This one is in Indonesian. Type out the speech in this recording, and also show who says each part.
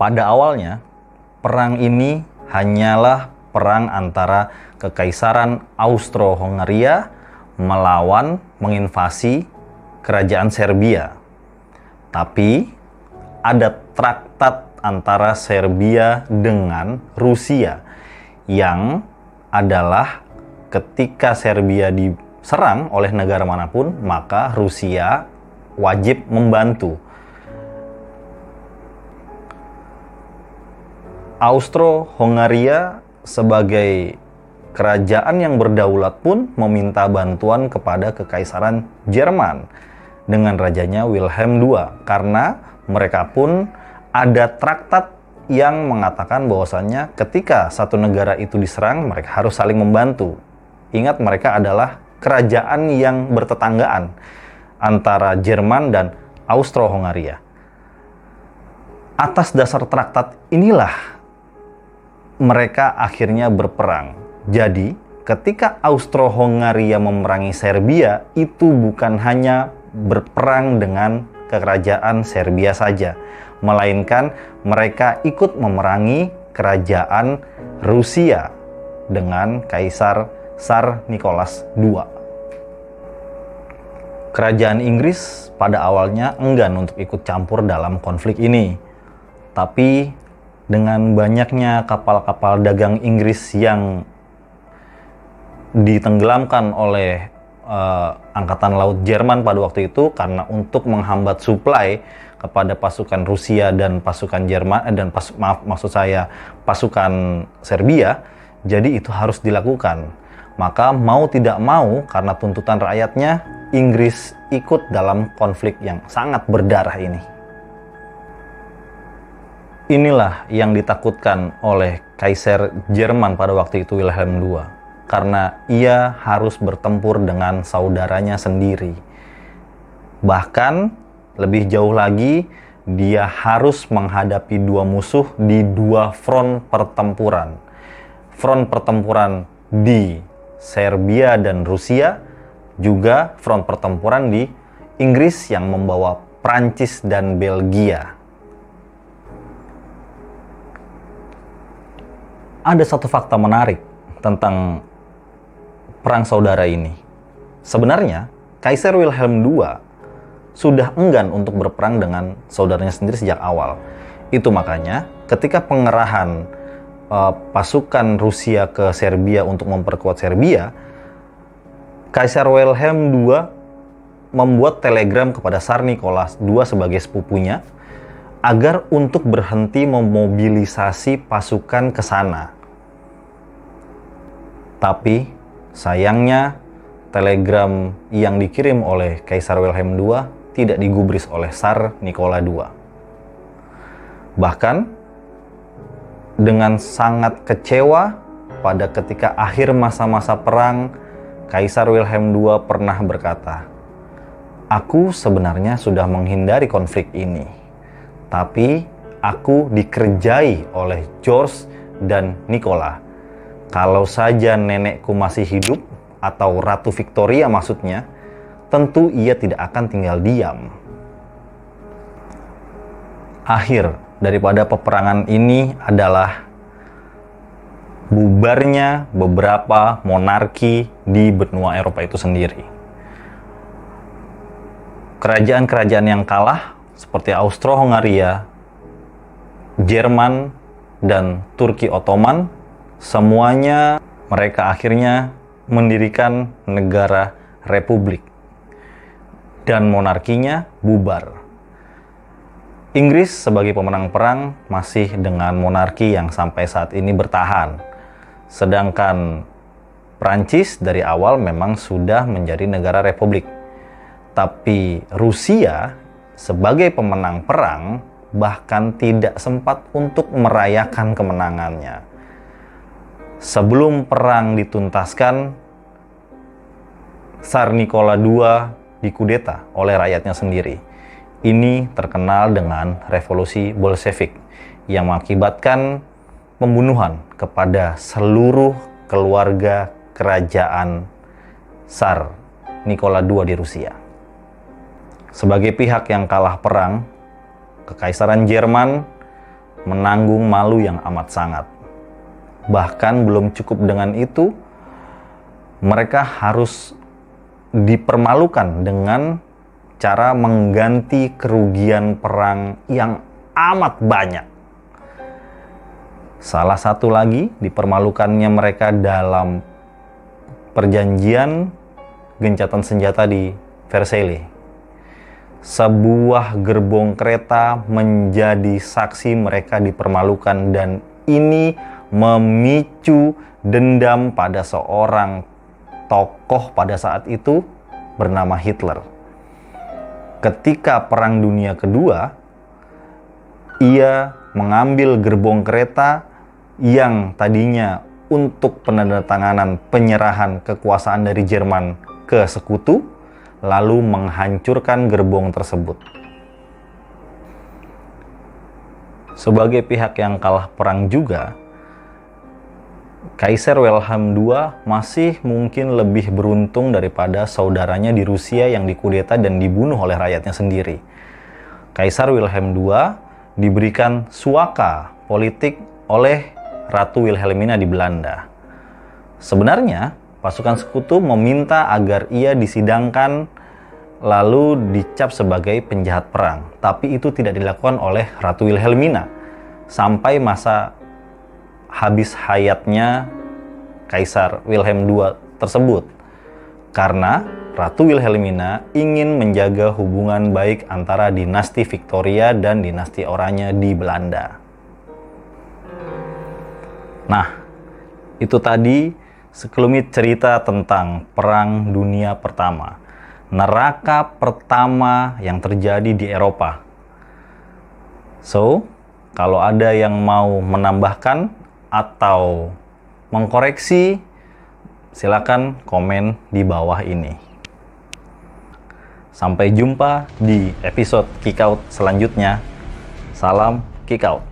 Speaker 1: Pada awalnya, perang ini hanyalah perang antara Kekaisaran Austro-Hongaria melawan menginvasi kerajaan Serbia. Tapi ada traktat antara Serbia dengan Rusia yang adalah ketika Serbia diserang oleh negara manapun, maka Rusia wajib membantu. Austro-Hongaria sebagai kerajaan yang berdaulat pun meminta bantuan kepada Kekaisaran Jerman dengan rajanya Wilhelm II, karena mereka pun ada traktat yang mengatakan bahwasannya ketika satu negara itu diserang, mereka harus saling membantu. Ingat, mereka adalah kerajaan yang bertetanggaan antara Jerman dan Austro-Hongaria. Atas dasar traktat inilah mereka akhirnya berperang. Jadi, ketika Austro-Hongaria memerangi Serbia, itu bukan hanya berperang dengan kerajaan Serbia saja, melainkan mereka ikut memerangi kerajaan Rusia dengan Kaisar Tsar Nicholas II. Kerajaan Inggris pada awalnya enggan untuk ikut campur dalam konflik ini, tapi dengan banyaknya kapal-kapal dagang Inggris yang ditenggelamkan oleh Angkatan Laut Jerman pada waktu itu, karena untuk menghambat suplai kepada pasukan Rusia dan pasukan Jerman pasukan Serbia, jadi itu harus dilakukan. Maka mau tidak mau, karena tuntutan rakyatnya, Inggris ikut dalam konflik yang sangat berdarah ini. Inilah yang ditakutkan oleh Kaisar Jerman pada waktu itu, Wilhelm II, karena ia harus bertempur dengan saudaranya sendiri. Bahkan lebih jauh lagi, dia harus menghadapi dua musuh di dua front pertempuran. Front pertempuran di Serbia dan Rusia, juga front pertempuran di Inggris yang membawa Prancis dan Belgia. Ada satu fakta menarik tentang perang saudara ini. Sebenarnya, Kaisar Wilhelm II sudah enggan untuk berperang dengan saudaranya sendiri sejak awal. Itu makanya ketika pengerahan pasukan Rusia ke Serbia untuk memperkuat Serbia, Kaisar Wilhelm II membuat telegram kepada Tsar Nicholas II sebagai sepupunya agar untuk berhenti memobilisasi pasukan ke sana. Tapi sayangnya telegram yang dikirim oleh Kaisar Wilhelm II tidak digubris oleh Tsar Nicholas II. Bahkan dengan sangat kecewa pada ketika akhir masa-masa perang, Kaisar Wilhelm II pernah berkata, "Aku sebenarnya sudah menghindari konflik ini, tapi aku dikerjai oleh George dan Nicola. Kalau saja nenekku masih hidup, atau Ratu Victoria maksudnya, tentu ia tidak akan tinggal diam." Akhir daripada peperangan ini adalah bubarnya beberapa monarki di benua Eropa itu sendiri. Kerajaan-kerajaan yang kalah seperti Austro-Hongaria, Jerman, dan Turki Ottoman, semuanya mereka akhirnya mendirikan negara republik dan monarkinya bubar. Inggris sebagai pemenang perang masih dengan monarki yang sampai saat ini bertahan. Sedangkan Prancis dari awal memang sudah menjadi negara republik. Tapi Rusia sebagai pemenang perang bahkan tidak sempat untuk merayakan kemenangannya. Sebelum perang dituntaskan, Tsar Nicholas II dikudeta oleh rakyatnya sendiri. Ini terkenal dengan revolusi Bolshevik yang mengakibatkan pembunuhan kepada seluruh keluarga kerajaan Tsar Nicholas II di Rusia. Sebagai pihak yang kalah perang, Kekaisaran Jerman menanggung malu yang amat sangat. Bahkan belum cukup dengan itu, mereka harus dipermalukan dengan cara mengganti kerugian perang yang amat banyak. Salah satu lagi dipermalukannya mereka dalam perjanjian gencatan senjata di Versailles. Sebuah gerbong kereta menjadi saksi mereka dipermalukan, dan ini memicu dendam pada seorang tokoh pada saat itu bernama Hitler. Ketika Perang Dunia Kedua, ia mengambil gerbong kereta yang tadinya untuk penandatanganan penyerahan kekuasaan dari Jerman ke sekutu, lalu menghancurkan gerbong tersebut. Sebagai pihak yang kalah perang juga, Kaisar Wilhelm II masih mungkin lebih beruntung daripada saudaranya di Rusia yang dikudeta dan dibunuh oleh rakyatnya sendiri. Kaisar Wilhelm II diberikan suaka politik oleh Ratu Wilhelmina di Belanda. Sebenarnya, pasukan sekutu meminta agar ia disidangkan lalu dicap sebagai penjahat perang. Tapi itu tidak dilakukan oleh Ratu Wilhelmina sampai masa habis hayatnya Kaisar Wilhelm II tersebut. Karena Ratu Wilhelmina ingin menjaga hubungan baik antara dinasti Victoria dan dinasti Oranye di Belanda. Nah, itu tadi sekelumit cerita tentang Perang Dunia Pertama. Neraka pertama yang terjadi di Eropa. So, kalau ada yang mau menambahkan atau mengkoreksi, silakan komen di bawah ini. Sampai jumpa di episode Kick Out selanjutnya. Salam Kick Out.